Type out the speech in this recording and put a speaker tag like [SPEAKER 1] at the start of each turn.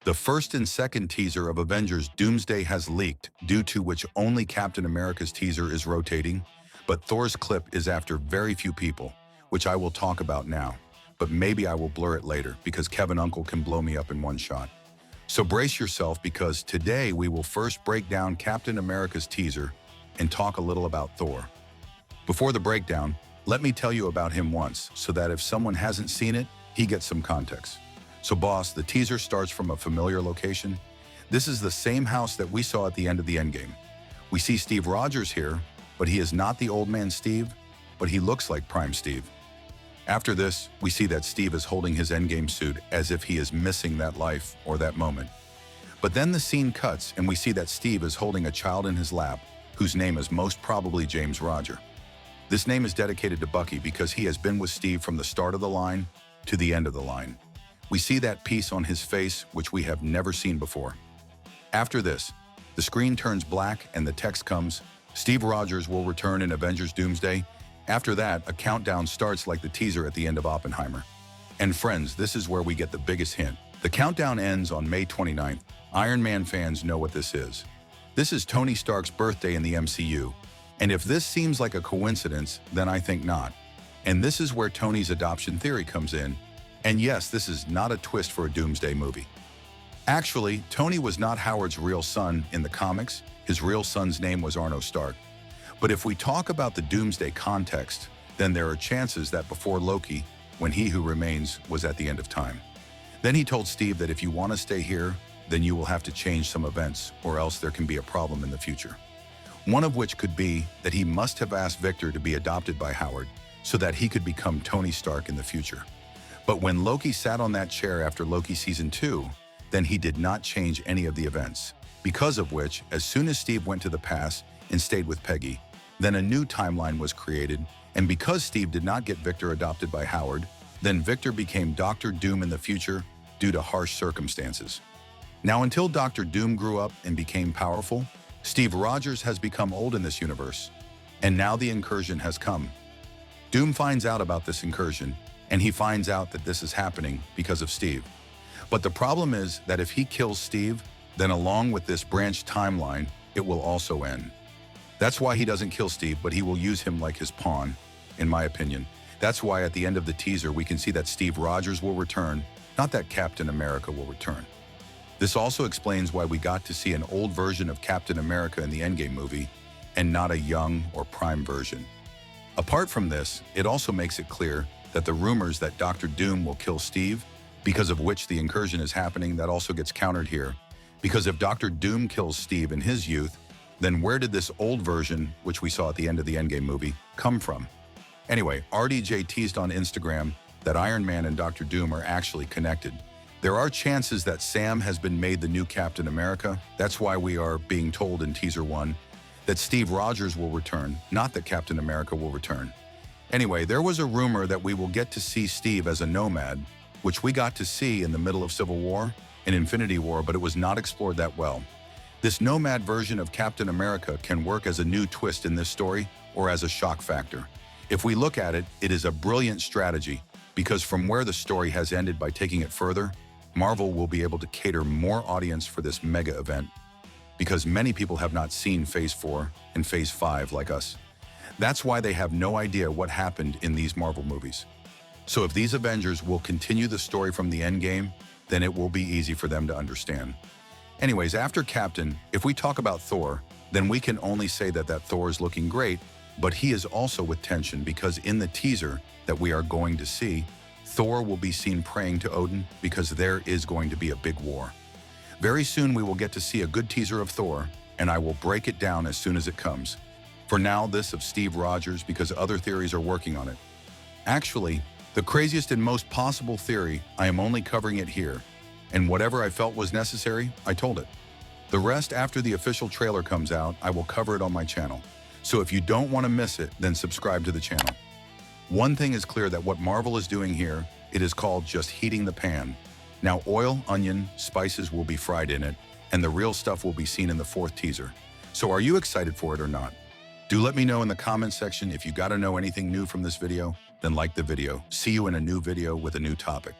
[SPEAKER 1] The first and second teaser of Avengers Doomsday has leaked, due to which only Captain America's teaser is rotating, but Thor's clip is after very few people, which I will talk about now. But maybe I will blur it later because Kevin Uncle can blow me up in one shot. So brace yourself because today we will first break down Captain America's teaser and talk a little about Thor. Before the breakdown, let me tell you about him once so that if someone hasn't seen it, he gets some context. So boss, the teaser starts from a familiar location. This is the same house that we saw at the end of the Endgame. We see Steve Rogers here, but he is not the old man Steve, but he looks like Prime Steve. After this, we see that Steve is holding his Endgame suit as if he is missing that life or that moment. But then the scene cuts and we see that Steve is holding a child in his lap, whose name is most probably James Roger. This name is dedicated to Bucky because he has been with Steve from the start of the line to the end of the line. We see that piece on his face, which we have never seen before. After this, the screen turns black and the text comes, Steve Rogers will return in Avengers Doomsday. After that, a countdown starts like the teaser at the end of Oppenheimer. And friends, this is where we get the biggest hint. The countdown ends on May 29th. Iron Man fans know what this is. This is Tony Stark's birthday in the MCU. And if this seems like a coincidence, then I think not. And this is where Tony's adoption theory comes in. And yes, this is not a twist for a Doomsday movie. Actually, Tony was not Howard's real son in the comics. His real son's name was Arno Stark. But if we talk about the Doomsday context, then there are chances that before Loki, when He Who Remains was at the end of time. Then he told Steve that if you want to stay here, then you will have to change some events or else there can be a problem in the future. One of which could be that he must have asked Victor to be adopted by Howard so that he could become Tony Stark in the future. But when Loki sat on that chair after Loki Season 2, then he did not change any of the events. Because of which, as soon as Steve went to the past and stayed with Peggy, then a new timeline was created, and because Steve did not get Victor adopted by Howard, then Victor became Doctor Doom in the future due to harsh circumstances. Now until Doctor Doom grew up and became powerful, Steve Rogers has become old in this universe, and now the incursion has come. Doom finds out about this incursion, and he finds out that this is happening because of Steve. But the problem is that if he kills Steve, then along with this branched timeline, it will also end. That's why he doesn't kill Steve, but he will use him like his pawn, in my opinion. That's why at the end of the teaser, we can see that Steve Rogers will return, not that Captain America will return. This also explains why we got to see an old version of Captain America in the Endgame movie, and not a young or prime version. Apart from this, it also makes it clear that the rumors that Doctor Doom will kill Steve, because of which the incursion is happening, that also gets countered here. Because if Doctor Doom kills Steve in his youth, then where did this old version, which we saw at the end of the Endgame movie, come from? Anyway, RDJ teased on Instagram that Iron Man and Doctor Doom are actually connected. There are chances that Sam has been made the new Captain America. That's why we are being told in teaser 1 that Steve Rogers will return, not that Captain America will return. Anyway, there was a rumor that we will get to see Steve as a nomad, which we got to see in the middle of Civil War and Infinity War, but it was not explored that well. This nomad version of Captain America can work as a new twist in this story or as a shock factor. If we look at it, it is a brilliant strategy because from where the story has ended by taking it further, Marvel will be able to cater more audience for this mega event because many people have not seen Phase 4 and Phase 5 like us. That's why they have no idea what happened in these Marvel movies. So if these Avengers will continue the story from the Endgame, then it will be easy for them to understand. Anyways, after Captain, if we talk about Thor, then we can only say that Thor is looking great, but he is also with tension because in the teaser that we are going to see, Thor will be seen praying to Odin because there is going to be a big war. Very soon we will get to see a good teaser of Thor, and I will break it down as soon as it comes. For now, this of Steve Rogers because other theories are working on it. Actually, the craziest and most possible theory, I am only covering it here, and whatever I felt was necessary, I told it. The rest after the official trailer comes out, I will cover it on my channel. So if you don't want to miss it, then subscribe to the channel. One thing is clear that what Marvel is doing here, it is called just heating the pan. Now oil, onion, spices will be fried in it, and the real stuff will be seen in the 4th teaser. So are you excited for it or not? Do let me know in the comment section if you got to know anything new from this video, then like the video. See you in a new video with a new topic.